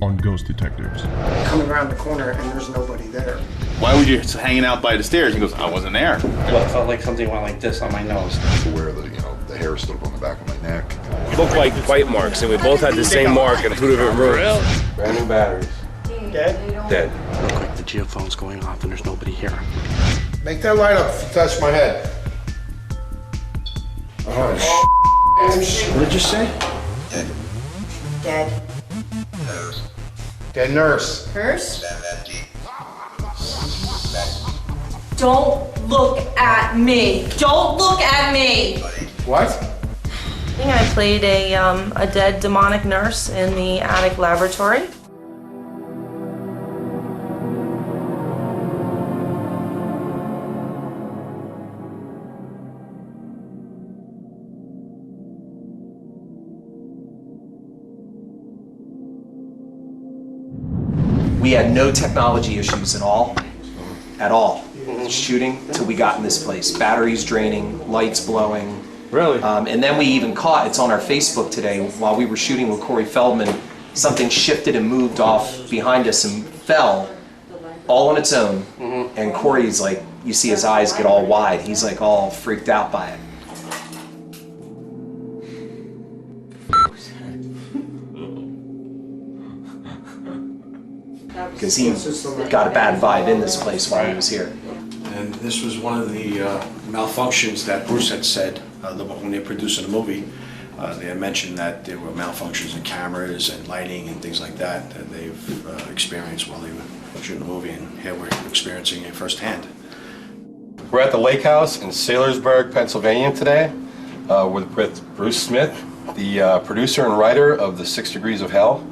on Ghost Detectives. Coming around the corner and there's nobody there. Why were you hanging out by the stairs? He goes, I wasn't there. Well, it felt like something went like this on my nose. I was aware that, the hair stood up on the back of my neck. It looked like bite marks, and we both had the same mark in 2 different rooms. Brand new batteries. Dead? Dead. Looked like the geophone's going off and there's nobody here. Make that light up if you touch my head. What did you say? Dead. Dead nurse. Nurse? Don't look at me. Don't look at me. What? I think I played a dead demonic nurse in the attic laboratory. We had no technology issues at all. Shooting till we got in this place. Batteries draining, lights blowing. Really? And then we even caught, it's on our Facebook today, while we were shooting with Corey Feldman, something shifted and moved off behind us and fell all on its own. And Corey's like, you see his eyes get all wide. He's like all freaked out by it. Because he got a bad vibe in this place while he was here. And this was one of the malfunctions that Bruce had said when they were producing the movie. They had mentioned that there were malfunctions in cameras and lighting and things like that that they've experienced while they were shooting the movie, and here we're experiencing it firsthand. We're at the Lake House in Saylorsburg, Pennsylvania today with Bruce Smith, the producer and writer of The 6 Degrees of Hell.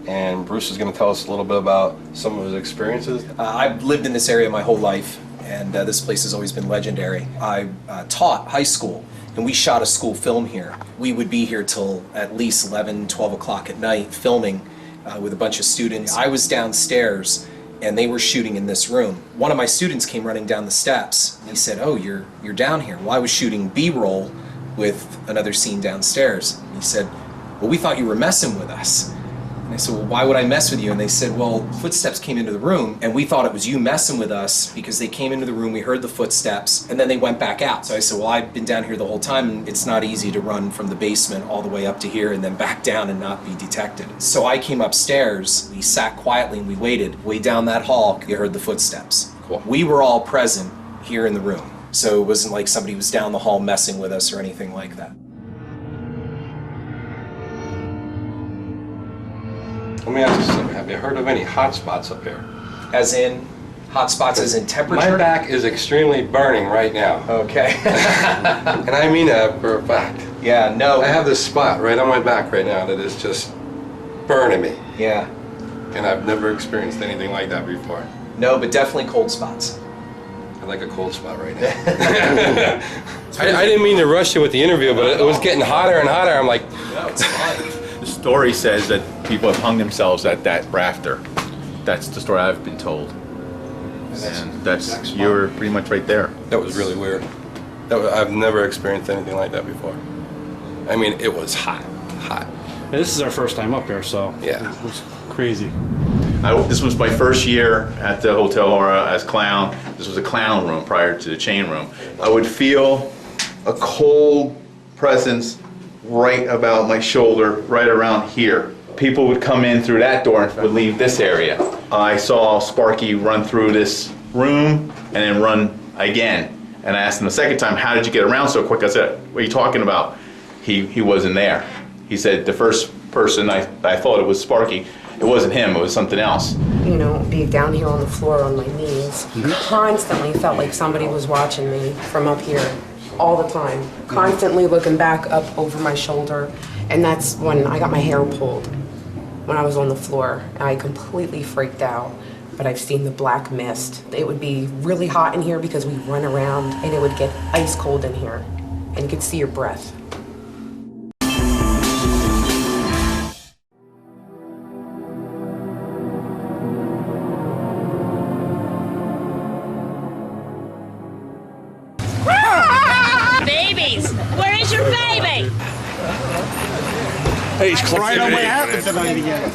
And Bruce is going to tell us a little bit about some of his experiences. I've lived in this area my whole life, and this place has always been legendary. I taught high school, and we shot a school film here. We would be here till at least 11, 12 o'clock at night filming with a bunch of students. I was downstairs, and they were shooting in this room. One of my students came running down the steps. He said, oh, you're down here. Well, I was shooting B-roll with another scene downstairs. He said, well, we thought you were messing with us. And I said, well, why would I mess with you? And they said, well, footsteps came into the room, and we thought it was you messing with us because they came into the room, we heard the footsteps, and then they went back out. So I said, well, I've been down here the whole time, and it's not easy to run from the basement all the way up to here and then back down and not be detected. So I came upstairs, we sat quietly and we waited. Way down that hall, you heard the footsteps. Cool. We were all present here in the room. So it wasn't like somebody was down the hall messing with us or anything like that. Let me ask you something. Have you heard of any hot spots up here? As in, hot spots as in temperature? My back is extremely burning right now. Okay. And I mean that for a fact. Yeah, no. I have this spot right on my back right now that is just burning me. Yeah. And I've never experienced anything like that before. No, but definitely cold spots. I like a cold spot right now. I didn't mean to rush you with the interview, but it was getting hotter and hotter. I'm like, no, it's fine. The story says that people have hung themselves at that rafter. That's the story I've been told. And you're pretty much right there. that was really weird. I've never experienced anything like that before. I mean, it was hot. This is our first time up here, so Yeah. it was crazy. This was my first year at the Hotel Aura as clown. This was a clown room prior to the chain room. I would feel a cold presence right about my shoulder, right around here. People would come in through that door and would leave this area. I saw Sparky run through this room and then run again. And I asked him the second time, how did you get around so quick? I said, what are you talking about? He wasn't there. He said the first person, I thought it was Sparky. It wasn't him, it was something else. You know, be down here on the floor on my knees. Constantly felt like somebody was watching me from up here all the time. Constantly looking back up over my shoulder. And that's when I got my hair pulled, when I was on the floor. I completely freaked out. But I've seen the black mist. It would be really hot in here because we run around, and it would get ice cold in here. And you could see your breath. Babies! Where is your baby? Hey, he's Right on what happened tonight again.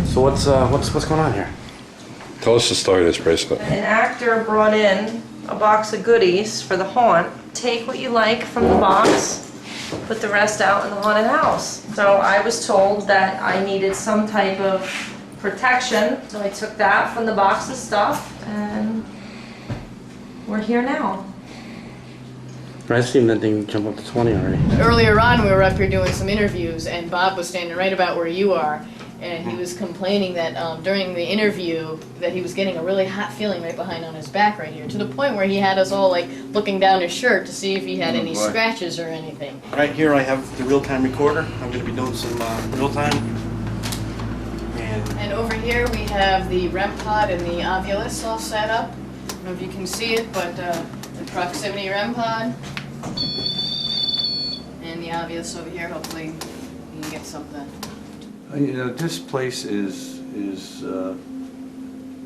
So what's going on here? Tell us the story of this bracelet. An actor brought in a box of goodies for the haunt. Take what you like from the box, put the rest out in the haunted house. So I was told that I needed some type of protection, so I took that from the box of stuff, and we're here now. I've seen that thing jump up to 20 already. Earlier on, we were up here doing some interviews, and Bob was standing right about where you are, and he was complaining that during the interview that he was getting a really hot feeling right behind on his back right here, to the point where he had us all like looking down his shirt to see if he had any scratches or anything. Right here I have the real-time recorder. I'm going to be doing some real-time. And over here we have the REM pod and the Ovilus all set up. I don't know if you can see it, but the proximity REM pod and the Ovilus over here. Hopefully you can get something. You know, this place is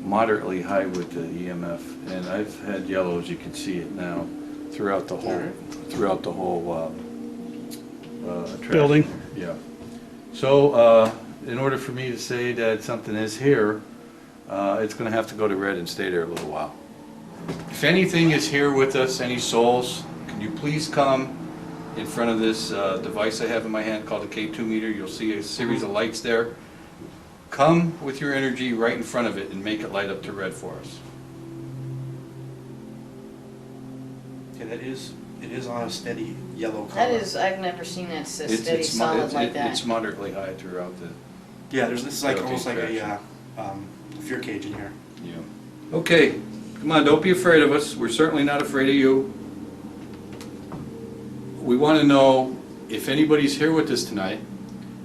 moderately high with the EMF, and I've had yellows. You can see it now throughout the whole attraction. Building. Yeah. So in order for me to say that something is here, it's going to have to go to red and stay there a little while. If anything is here with us, any souls, can you please come in front of this device I have in my hand called the K2 meter? You'll see a series of lights there. Come with your energy right in front of it and make it light up to red for us. Yeah, it is on a steady yellow color. That is, I've never seen that steady solid like that. It's moderately high throughout the... Yeah, this is like almost like a fear cage in here. Yeah. Okay, come on, don't be afraid of us. We're certainly not afraid of you. We want to know if anybody's here with us tonight,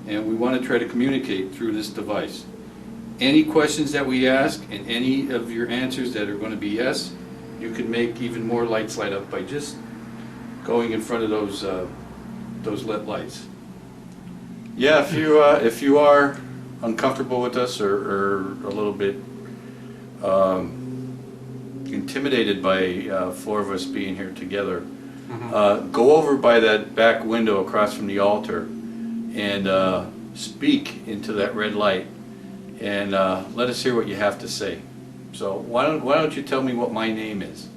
and we want to try to communicate through this device. Any questions that we ask and any of your answers that are going to be yes, you can make even more lights light up by just going in front of those lit lights. Yeah, if you are uncomfortable with us or a little bit intimidated by 4 of us being here together, go over by that back window across from the altar and speak into that red light and let us hear what you have to say. So why don't you tell me what my name is?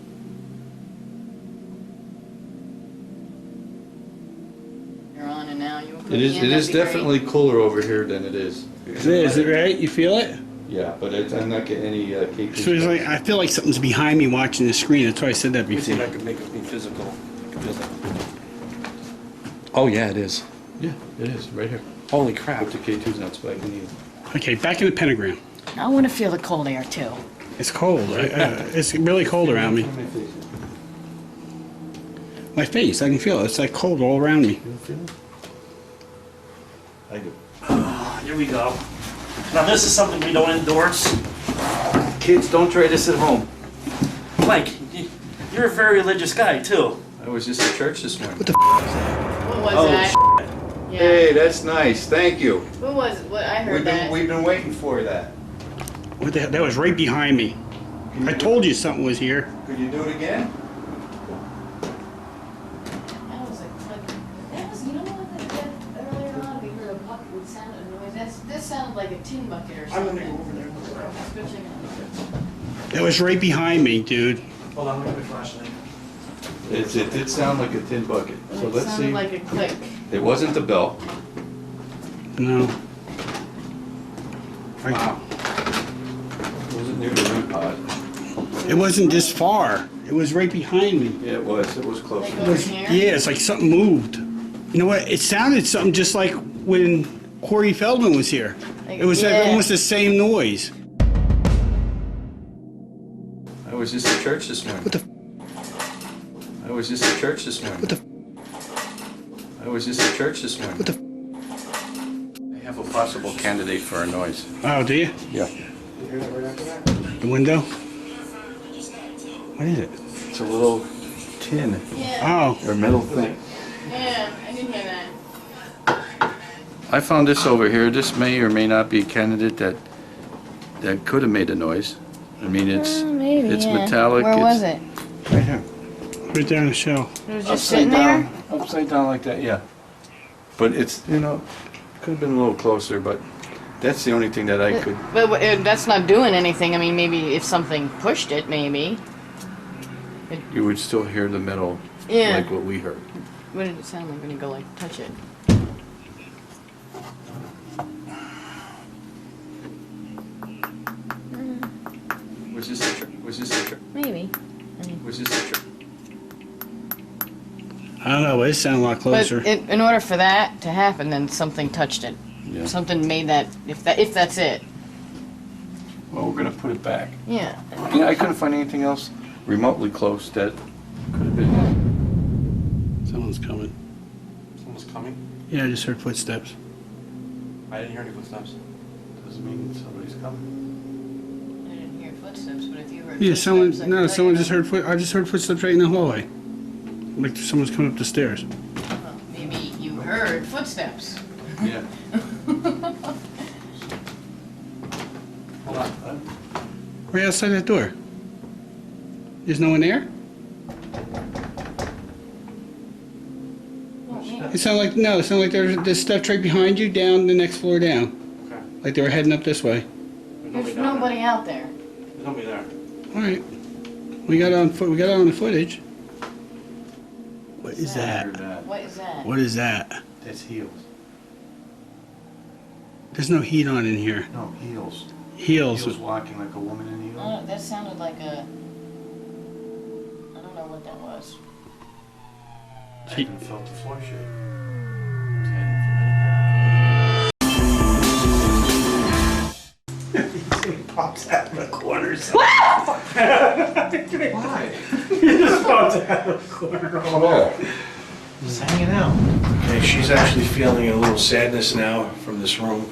You're on and now. It is definitely cooler over here than it is. Is it right? You feel it? Yeah, but I'm not getting any K2. So it's like, I feel like something's behind me watching the screen. That's why I said that Let me see before. if I can make it be physical. Oh yeah, it is. Yeah, it is, right here. Holy crap. But the K2's not spiking either. Okay, back in the pentagram. I want to feel the cold air too. It's cold. It's really cold around me. My face, I can feel it. It's like cold all around me. You feel it? I do. Here we go. Now this is something we don't endorse. Kids, don't try this at home. Mike, you're a very religious guy too. I was just at church this morning. What the What was that? Yeah. Hey, that's nice. Thank you. What was it? What I heard that. We've been waiting for that. What the hell? That was right behind me. I told you something was here. Could you do it again? That was that was, you know what, earlier on we heard a bucket would sound a noise. This sounded like a tin bucket or something. I'm gonna go over there. Let's go check it out. That was right behind me, dude. Hold on, let me get my flashlight. It did sound like a tin bucket. So It let's sounded see. like a click. It wasn't the bell. No. Wow. It wasn't near the root pod. It wasn't this far. It was right behind me. Yeah, it was. It was close. Like It over was, here? yeah, it's like something moved. You know what? It sounded something just like when Corey Feldman was here. Like, It was like yeah. almost the same noise. I was just at church this morning. What the? I was just at church this morning. What the? I was just at church this morning. What the? I have a possible candidate for a noise. Oh, do you? Yeah. The window? What is it? It's a little tin Yeah. Oh, or metal thing. Yeah, I didn't hear that. I found this over here. This may or may not be a candidate that could have made a noise. I mean, it's Maybe, it's yeah. metallic. Where it's was it? right here. Right there on the shelf. It was just sitting there? Upside down like that, yeah. But it's, you know, could have been a little closer, but that's the only thing that I could. But that's not doing anything. I mean, maybe if something pushed it, maybe. You would still hear the metal, Yeah. like what we heard. What did it sound like when you go like touch it? Was this the trick? Was this the trick? Maybe. Was this the trick? I don't know, but it sounded a lot closer. But in order for that to happen, then something touched it. Yeah. Something made that. If that's it. Well, we're gonna put it back. Yeah. Yeah, I couldn't find anything else remotely close that could have been. Someone's coming. Someone's coming? Yeah, I just heard footsteps. I didn't hear any footsteps. Doesn't mean somebody's coming. I didn't hear footsteps, but if you heard Yeah, footsteps, someone. No, someone just heard I just heard footsteps right in the hallway. Like someone's coming up the stairs. Well, maybe you heard footsteps. Yeah. Hold on. Right outside that door. There's no one there? It sounded like there's steps right behind you, down the next floor down. Okay. Like they were heading up this way. There's nobody out there. There's nobody there. All right. We got it on the footage. What is that? What is that? What is that? That's heels. There's no heat on in here. No, heels. Heels. Heels walking like a woman in heels. Oh, that sounded like a. I don't know what that was. I even felt the floor shake. Pops out of the corners. Why? He just pops out of the corner. Just hanging out. Okay, she's actually feeling a little sadness now from this room.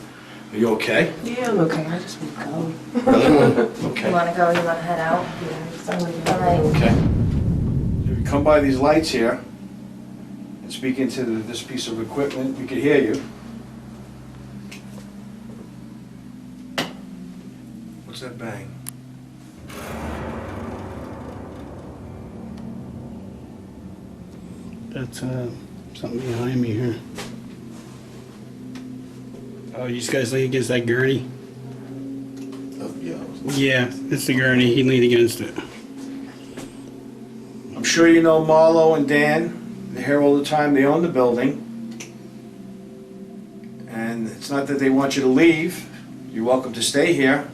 Are you okay? Yeah, I'm okay. I just want to go. Really? You Okay. want to go? You want to head out? Yeah. All right. Okay. If you come by these lights here and speak into this piece of equipment, we could hear you. What's that bang? That's something behind me here. Oh, you guys lean against that gurney? Yeah, it's the gurney. He leaned against it. I'm sure you know Marlo and Dan. They're here all the time. They own the building. And it's not that they want you to leave. You're welcome to stay here.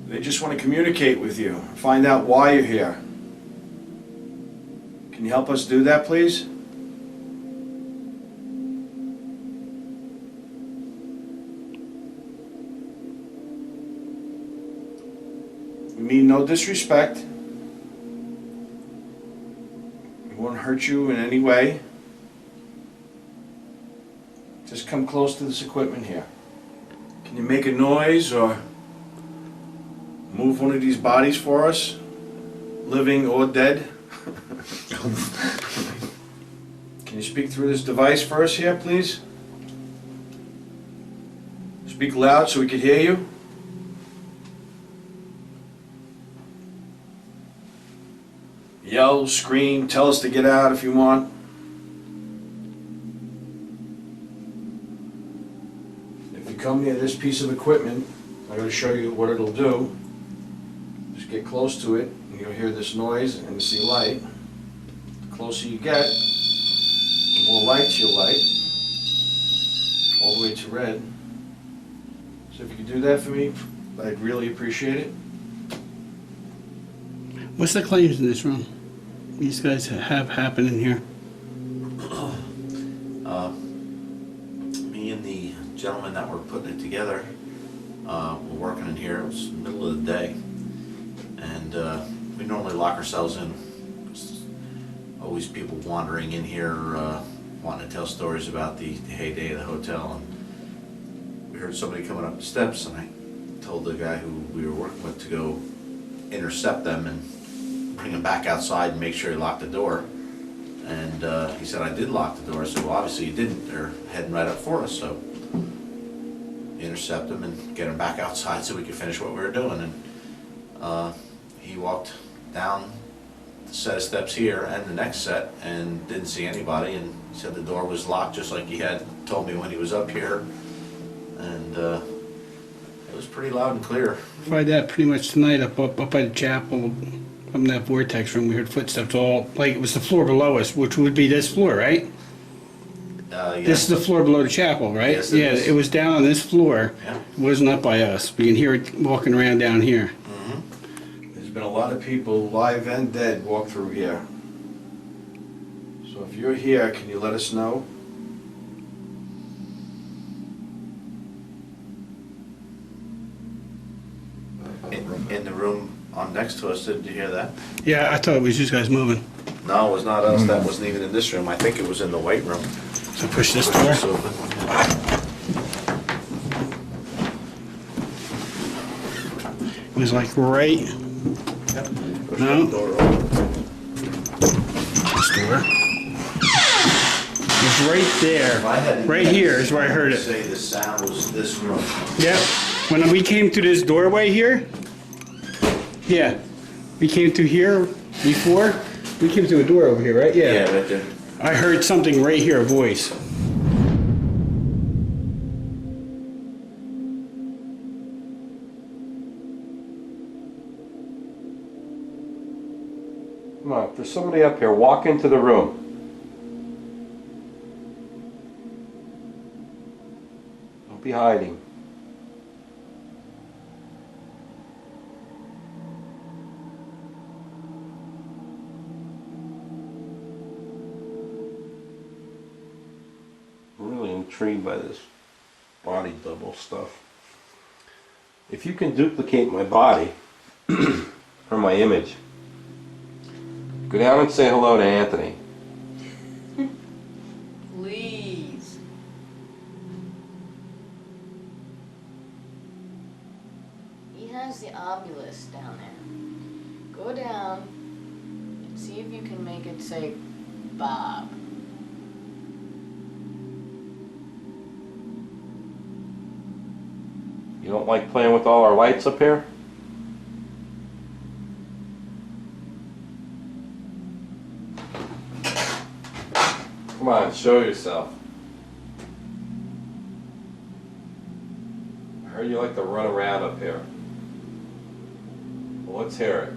They just want to communicate with you, find out why you're here. Can you help us do that, please? We mean no disrespect. We won't hurt you in any way. Just come close to this equipment here. Can you make a noise or move one of these bodies for us? Living or dead? Can you speak through this device for us here, please? Speak loud so we can hear you. Yell, scream, tell us to get out if you want. If you come near this piece of equipment, I'm going to show you what it'll do. Just get close to it, and you'll hear this noise and see light. The closer you get, the more lights you'll light, all the way to red. So if you could do that for me, I'd really appreciate it. What's the claims in this room? These guys have happened in here. Me and the gentleman that were putting it together were working in here. It was the middle of the day, and we normally lock ourselves in. There's always people wandering in here wanting to tell stories about the heyday of the hotel. And we heard somebody coming up the steps, and I told the guy who we were working with to go intercept them and bring him back outside and make sure he locked the door. And he said, I did lock the door. I said, well, obviously you didn't. They're heading right up for us. So intercept him and get him back outside so we could finish what we were doing. And he walked down the set of steps here and the next set and didn't see anybody, and he said the door was locked just like he had told me when he was up here. And it was pretty loud and clear. Tried that pretty much tonight up by the chapel, from that vortex room. We heard footsteps all, like it was the floor below us, which would be this floor, right? This is the floor below the chapel, right? Yes, it yeah, is. it was down on this floor. Yeah. It wasn't up by us. We can hear it walking around down here. There's been a lot of people, live and dead, walk through here. So if you're here, can you let us know? In the room on next to us, did you hear that? Yeah, I thought it was you guys moving. No, it was not us. That wasn't even in this room. I think it was in the weight room. So push this door. It's open. It was like right. Push No. that door open. This door. It was right there. Right here is where I heard it. Say the sound was this room. Yep. When we came through this doorway here, yeah, we came through here before. We came through a door over here, right? Yeah. Yeah, right there. I heard something right here, a voice. Come on, if there's somebody up here, walk into the room. Don't be hiding. I'm really intrigued by this body double stuff. If you can duplicate my body or my image, go down and say hello to Anthony. Please. He has the obelisk down there. Go down and see if you can make it say Bob. You don't like playing with all our lights up here? Come on, show yourself. I heard you like to run around up here. Well, let's hear it.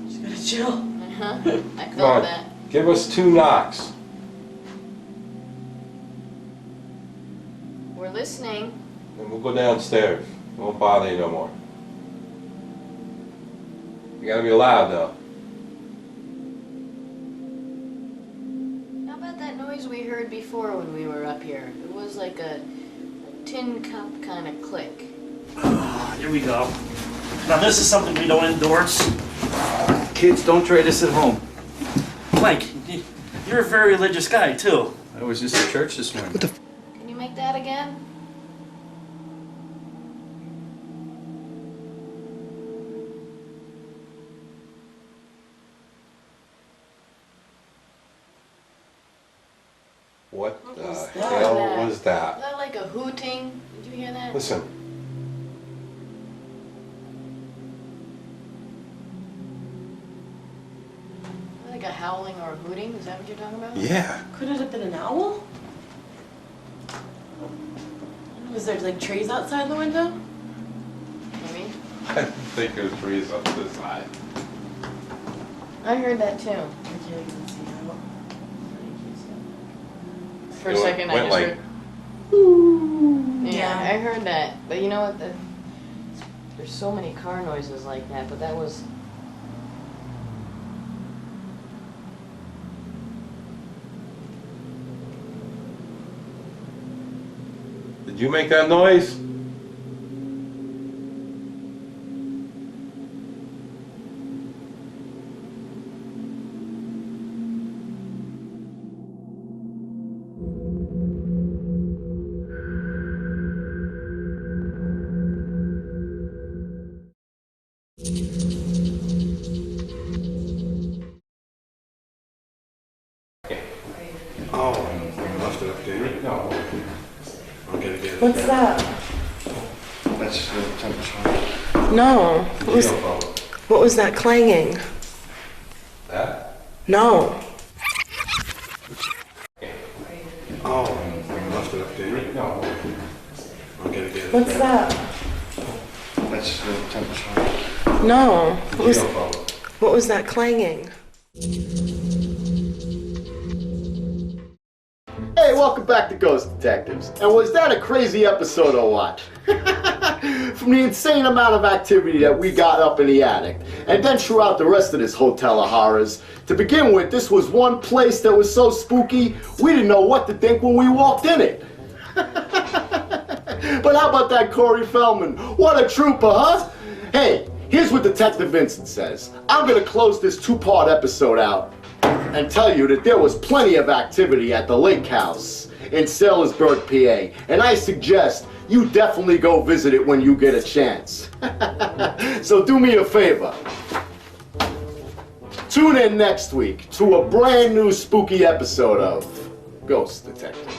Just gotta chill. I Come felt on, that. give us 2 knocks. We're listening. And we'll go downstairs. We won't bother you no more. You gotta be loud though. How about that noise we heard before when we were up here? It was like a tin cup kind of click. Here we go. Now this is something we don't endorse. Kids, don't try this at home. Mike, you're a very religious guy too. I was just at church this morning. Can you make that again? What the was hell that? was that? Was that like a hooting? Did you hear that? Listen. Like a howling or a hooting? Is that what you're talking about? Yeah. Could it have been an owl? Was there like trees outside the window? Maybe. I think there's trees up this side. I heard that too. For a second, I went just like, heard. Yeah, Yeah. I heard that. But you know what? There's so many car noises like that. But that was. did you make that noise? Oh, you left it up there? No. I'm gonna get it. What's that? That's the temperature. No. What was that clanging? That? No. Oh, left it up there. No. I'll get it. What's that? That's the temperature. No. What was that clanging? Hey, welcome back to Ghost Detectives. And was that a crazy episode or what? From the insane amount of activity that we got up in the attic, and then throughout the rest of this hotel of horrors. To begin with, this was one place that was so spooky, we didn't know what to think when we walked in it. But how about that Corey Feldman? What a trooper, huh? Hey, here's what Detective Vincent says. I'm gonna close this two-part episode out and tell you that there was plenty of activity at the Lake House in Saylorsburg, PA, and I suggest you definitely go visit it when you get a chance. So do me a favor. Tune in next week to a brand new spooky episode of Ghost Detective.